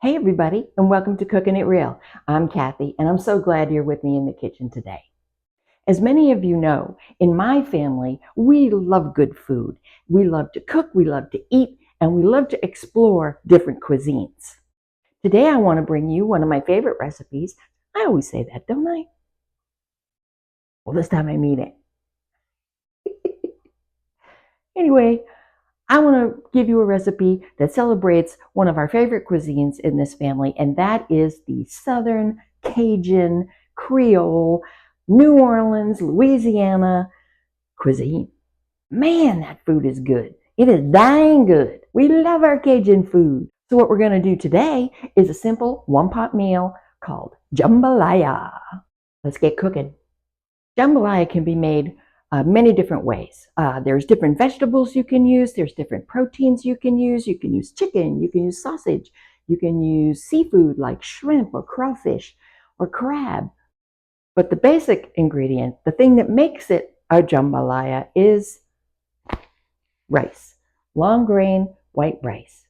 Hey everybody, and welcome to Cooking It Real. I'm Kathy, and I'm so glad you're with me in the kitchen today. As many of you know, in my family, we love good food. We love to cook, we love to eat, and we love to explore different cuisines. Today I want to bring you one of my favorite recipes. I always say that, don't I? Well, this time I mean it. Anyway, I want to give you a recipe that celebrates one of our favorite cuisines in this family, and that is the Southern Cajun, Creole, New Orleans, Louisiana cuisine. Man, that food is good. It is dang good. We love our Cajun food. So what we're going to do today is a simple one-pot meal called jambalaya. Let's get cooking. Jambalaya can be made many different ways. There's different vegetables you can use. There's different proteins you can use. You can use chicken. You can use sausage. You can use seafood like shrimp or crawfish or crab. But the basic ingredient, the thing that makes it a jambalaya, is rice. Long grain white rice.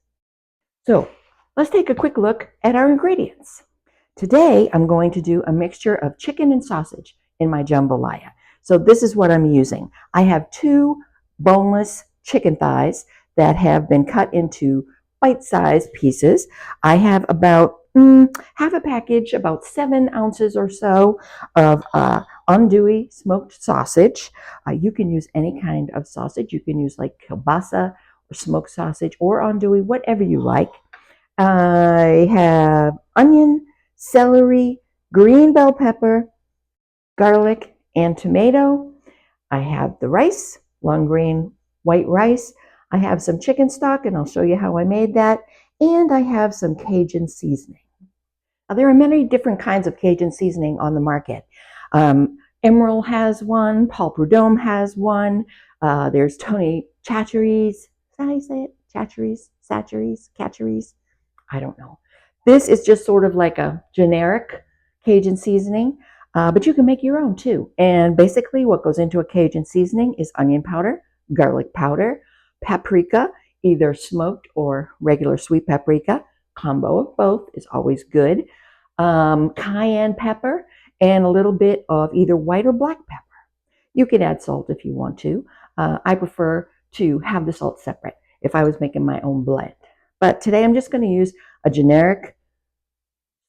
So let's take a quick look at our ingredients. Today, I'm going to do a mixture of chicken and sausage in my jambalaya. So this is what I'm using. I have 2 boneless chicken thighs that have been cut into bite-sized pieces. I have about half a package, about 7 ounces or so of andouille smoked sausage. You can use any kind of sausage. You can use like kielbasa or smoked sausage or andouille, whatever you like. I have onion, celery, green bell pepper, garlic, and tomato. I have the rice, long grain white rice. I have some chicken stock, and I'll show you how I made that. And I have some Cajun seasoning. Now, there are many different kinds of Cajun seasoning on the market. Emerald has one, Paul Prudhomme has one. There's Tony Chachere's. Is that how you say it? Chachere's? I don't know. This is just sort of like a generic Cajun seasoning, but you can make your own too. And basically what goes into a Cajun seasoning is onion powder, garlic powder, paprika, either smoked or regular sweet paprika. Combo of both is always good. Cayenne pepper, and a little bit of either white or black pepper. You can add salt if you want to. I prefer to have the salt separate if I was making my own blend. But today I'm just going to use a generic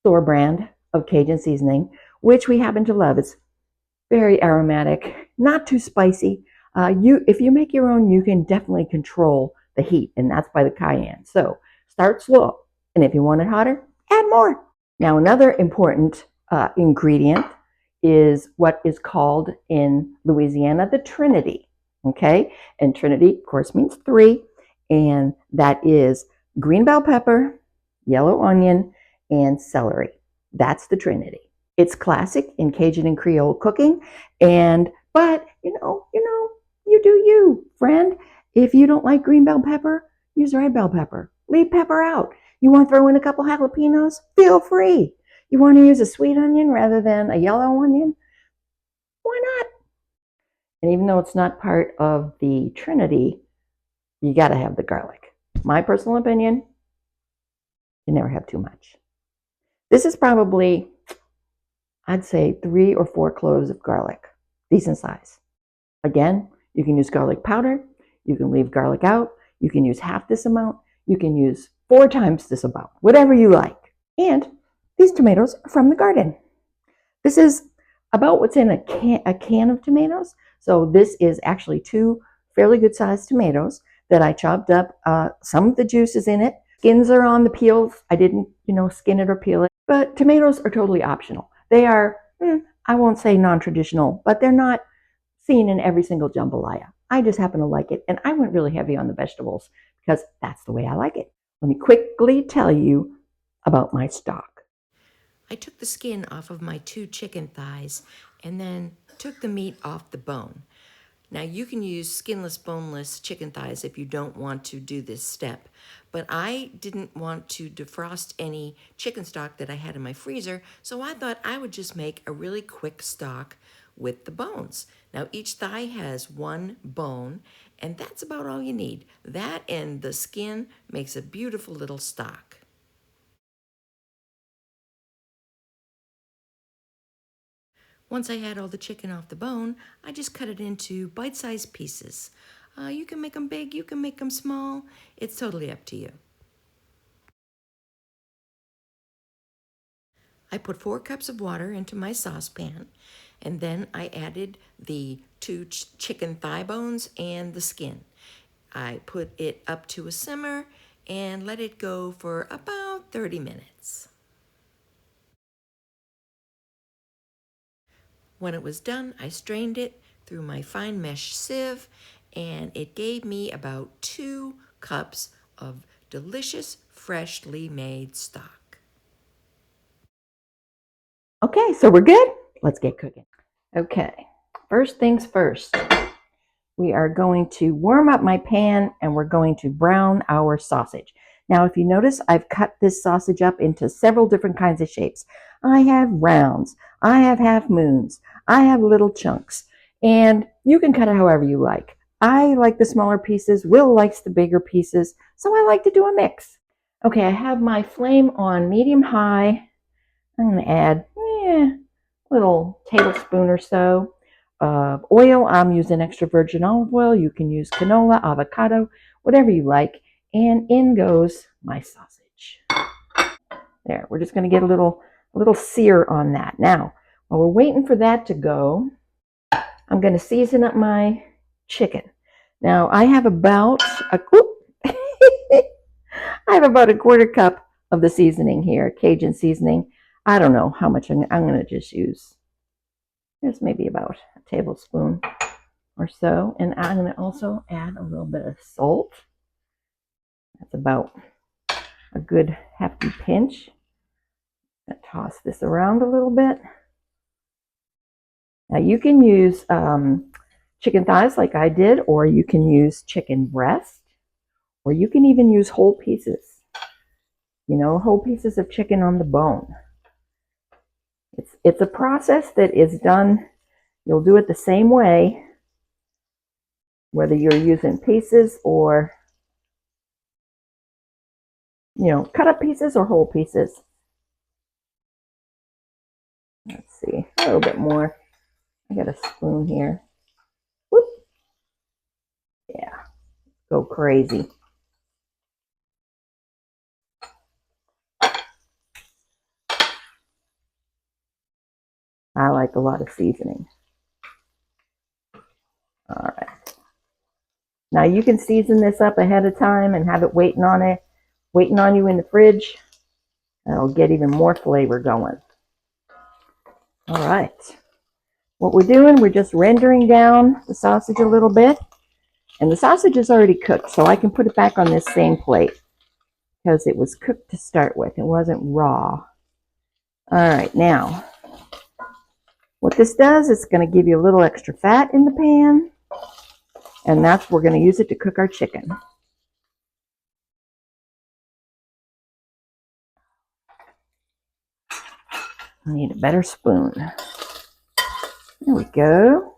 store brand of Cajun seasoning, which we happen to love. It's very aromatic, not too spicy. If you make your own, you can definitely control the heat, and that's by the cayenne. So start slow, and if you want it hotter, add more. Now, another important ingredient is what is called in Louisiana the Trinity. Okay, and Trinity, of course, means 3, and that is green bell pepper, yellow onion, and celery. That's the Trinity. It's classic in Cajun and Creole cooking, but you do you, friend. If you don't like green bell pepper, use red bell pepper. Leave pepper out. You want to throw in a couple jalapenos? Feel free. You want to use a sweet onion rather than a yellow onion? Why not? And even though it's not part of the Trinity, you got to have the garlic. My personal opinion, you never have too much. This is probably, I'd say, 3 or 4 cloves of garlic, decent size. Again, you can use garlic powder. You can leave garlic out. You can use half this amount. You can use 4 times this amount, whatever you like. And these tomatoes are from the garden. This is about what's in a can of tomatoes. So this is actually 2 fairly good sized tomatoes that I chopped up. Some of the juice is in it. Skins are on the peels. I didn't, skin it or peel it. But tomatoes are totally optional. They are, I won't say non-traditional, but they're not seen in every single jambalaya. I just happen to like it, and I went really heavy on the vegetables because that's the way I like it. Let me quickly tell you about my stock. I took the skin off of my 2 chicken thighs and then took the meat off the bone. Now, you can use skinless, boneless chicken thighs if you don't want to do this step, but I didn't want to defrost any chicken stock that I had in my freezer, so I thought I would just make a really quick stock with the bones. Now, each thigh has 1 bone, and that's about all you need. That and the skin makes a beautiful little stock. Once I had all the chicken off the bone, I just cut it into bite-sized pieces. You can make them big, you can make them small. It's totally up to you. I put 4 cups of water into my saucepan, and then I added the 2 chicken thigh bones and the skin. I put it up to a simmer and let it go for about 30 minutes. When it was done, I strained it through my fine mesh sieve, and it gave me about 2 cups of delicious, freshly made stock. Okay, so we're good. Let's get cooking. Okay, first things first. We are going to warm up my pan and we're going to brown our sausage. Now, if you notice, I've cut this sausage up into several different kinds of shapes. I have rounds, I have half moons, I have little chunks, and you can cut it however you like. I like the smaller pieces, Will likes the bigger pieces, so I like to do a mix. Okay, I have my flame on medium high. I'm going to add a little tablespoon or so of oil. I'm using extra virgin olive oil. You can use canola, avocado, whatever you like. And in goes my sausage. There, we're just going to get a little sear on that. Now, while we're waiting for that to go, I'm going to season up my chicken. Now, I have about I have about a quarter cup of the seasoning here, Cajun seasoning. I don't know how much I'm going to just use. There's maybe about a tablespoon or so. And I'm going to also add a little bit of salt. That's about a good hefty pinch. I'm going to toss this around a little bit. Now you can use chicken thighs like I did, or you can use chicken breast, or you can even use whole pieces. You know, whole pieces of chicken on the bone. It's a process that is done. You'll do it the same way, whether you're using pieces or, you know, cut up pieces or whole pieces. Let's see, a little bit more. I got a spoon here. Whoop. Yeah, go crazy. I like a lot of seasoning. All right. Now you can season this up ahead of time and have it waiting on you in the fridge. That'll get even more flavor going. All right. What we're doing, we're just rendering down the sausage a little bit. And the sausage is already cooked, so I can put it back on this same plate because it was cooked to start with. It wasn't raw. All right, now, what this does is going to give you a little extra fat in the pan, and we're going to use it to cook our chicken. I need a better spoon. There we go.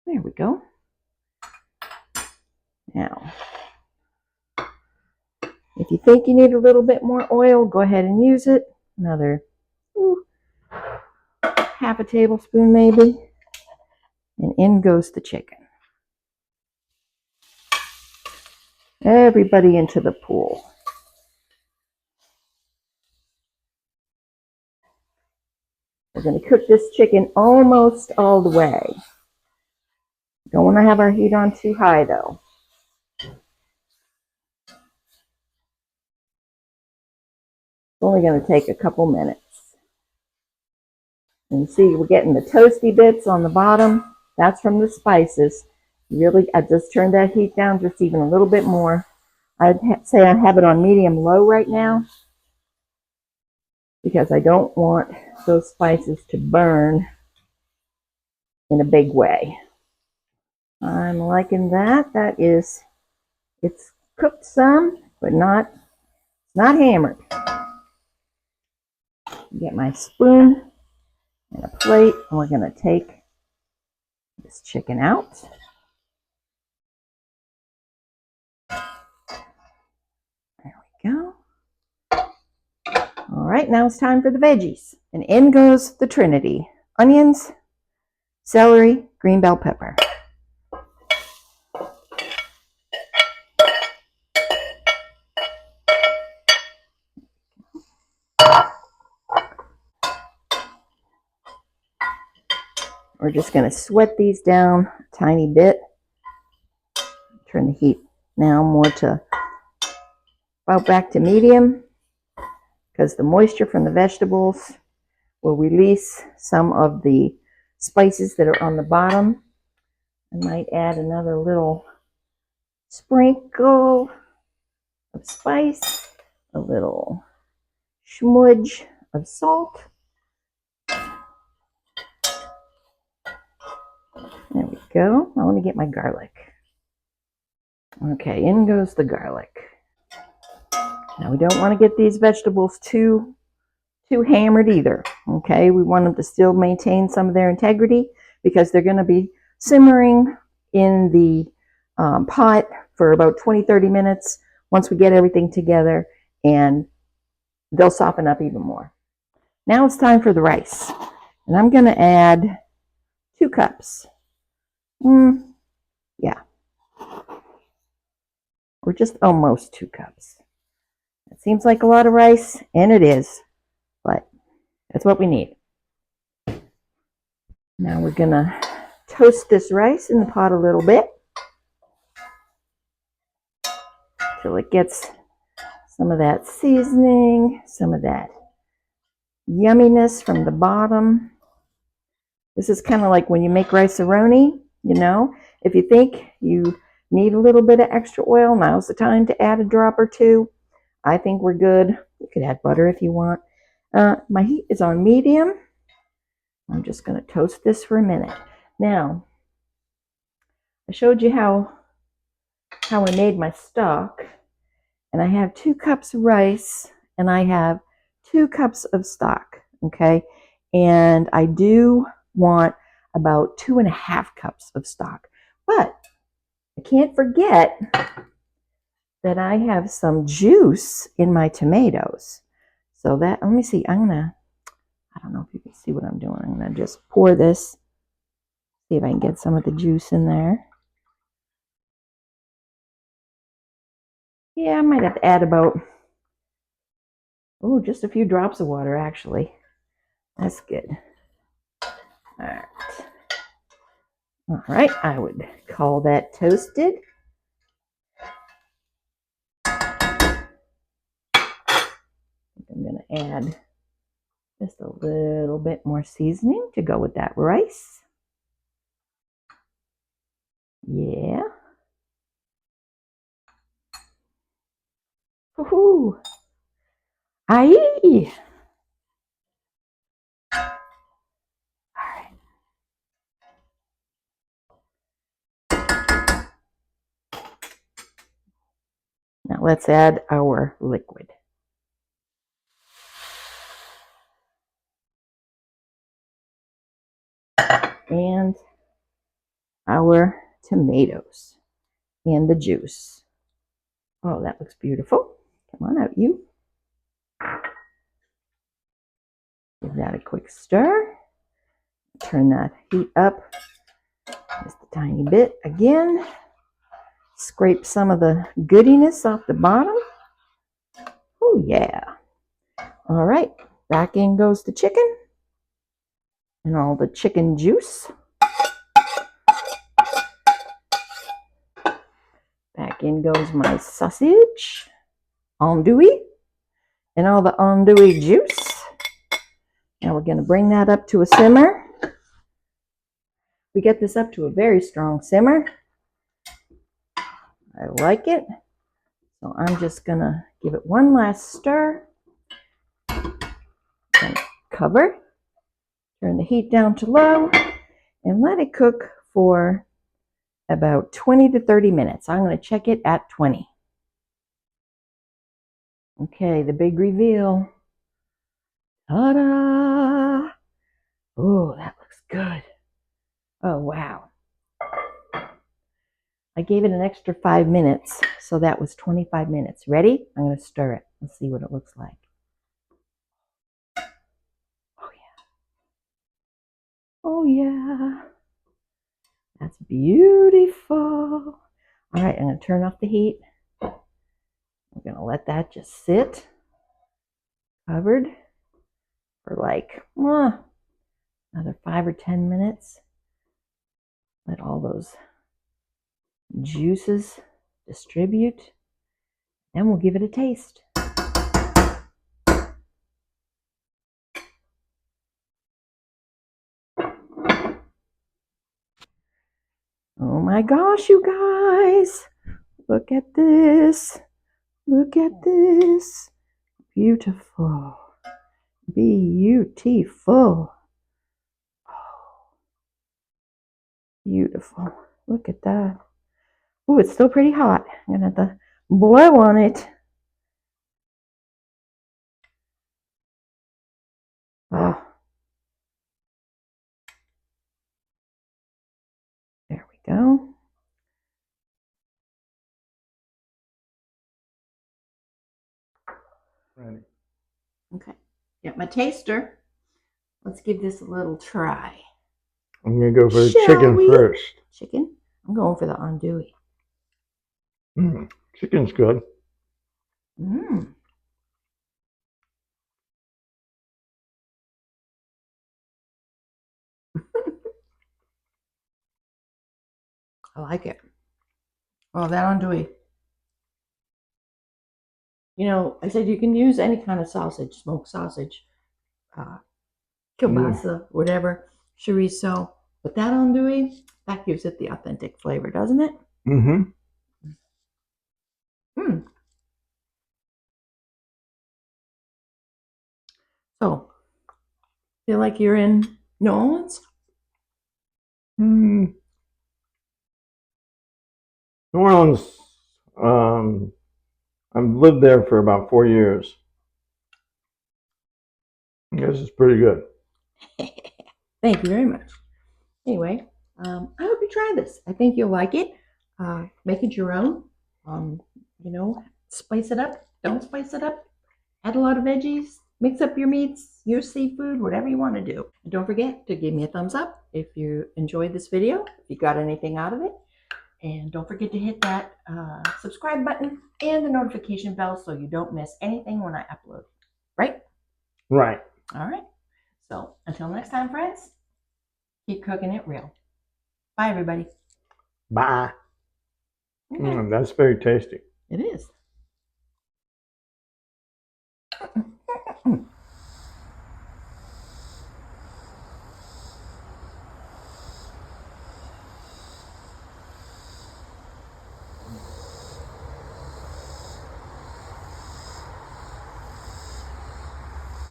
There we go. Now, if you think you need a little bit more oil, go ahead and use it. Another half a tablespoon maybe. And in goes the chicken. Everybody into the pool. We're going to cook this chicken almost all the way. Don't want to have our heat on too high though. It's only going to take a couple minutes. And you see we're getting the toasty bits on the bottom. That's from the spices. Really, I just turned that heat down just even a little bit more. I'd say I have it on medium-low right now because I don't want those spices to burn in a big way. I'm liking that. It's cooked some, but not hammered. Get my spoon and a plate, and we're going to take this chicken out. right, now it's time for the veggies. And in goes the trinity: onions, celery, green bell pepper. We're just going to sweat these down a tiny bit. Turn the heat now more to about back to medium, because the moisture from the vegetables will release some of the spices that are on the bottom. I might add another little sprinkle of spice, a little smudge of salt. There we go. I want to get my garlic. Okay, in goes the garlic. Now we don't want to get these vegetables too hammered either. Okay, we want them to still maintain some of their integrity, because they're going to be simmering in the pot for about 20-30 minutes once we get everything together, and they'll soften up even more. Now it's time for the rice, and I'm going to add 2 cups. Yeah, or just almost 2 cups. It seems like a lot of rice, and it is, but that's what we need. Now we're going to toast this rice in the pot a little bit till it gets some of that seasoning, some of that yumminess from the bottom. This is kind of like when you make rice-a-roni, if you think you need a little bit of extra oil, now's the time to add a drop or 2. I think we're good. You could add butter if you want. My heat is on medium. I'm just going to toast this for a minute. Now, I showed you how I made my stock, and I have 2 cups of rice, and I have 2 cups of stock, okay? And I do want about 2.5 cups of stock. But I can't forget that I have some juice in my tomatoes. So that, let me see, I don't know if you can see what I'm doing. I'm going to just pour this, see if I can get some of the juice in there. Yeah, I might have to add about, just a few drops of water, actually. That's good. All right, I would call that toasted. I'm going to add just a little bit more seasoning to go with that rice. Yeah. Woohoo! Aye! Now let's add our liquid. And our tomatoes and the juice. Oh, that looks beautiful. Come on out, you. Give that a quick stir. Turn that heat up just a tiny bit again. Scrape some of the goodiness off the bottom. Oh, yeah. All right, back in goes the chicken and all the chicken juice. Back in goes my sausage, andouille, and all the andouille juice. Now we're going to bring that up to a simmer. We get this up to a very strong simmer. I like it. So I'm just going to give it one last stir. And cover. Turn the heat down to low and let it cook for about 20 to 30 minutes. I'm going to check it at 20. Okay, the big reveal. Ta-da! Oh, that looks good. Oh, wow. I gave it an extra 5 minutes, so that was 25 minutes. Ready? I'm going to stir it. Let's see what it looks like. yeah. That's beautiful. All right, I'm going to turn off the heat. I'm going to let that just sit covered for like another 5 or 10 minutes. Let all those juices distribute. Then we'll give it a taste. Oh my gosh, you guys. Look at this. Look at this. Beautiful. Beautiful. Beautiful. Look at that. Oh, it's still pretty hot. I'm going to have to blow on it. Oh. There we go. Ready. Okay. Got my taster. Let's give this a little try. I'm going to go for the Shall chicken we? first. Chicken? I'm going for the andouille. Chicken's good. Mmm. I like it. Oh, that andouille. You know, I said you can use any kind of sausage, smoked sausage, kielbasa, whatever, chorizo. But that andouille, that gives it the authentic flavor, doesn't it? Mm-hmm. Mm. So, feel like you're in New Orleans? New Orleans, I've lived there for about 4 years. I guess it's pretty good. Thank you very much. Anyway, I hope you try this. I think you'll like it. Make it your own. You know, spice it up. Don't spice it up. Add a lot of veggies. Mix up your meats, your seafood, whatever you want to do. And don't forget to give me a thumbs up if you enjoyed this video, if you got anything out of it. And don't forget to hit that subscribe button and the notification bell so you don't miss anything when I upload. Right? Right. All right. So until next time, friends, keep cooking it real. Bye, everybody. Bye. Okay. That's very tasty. It is.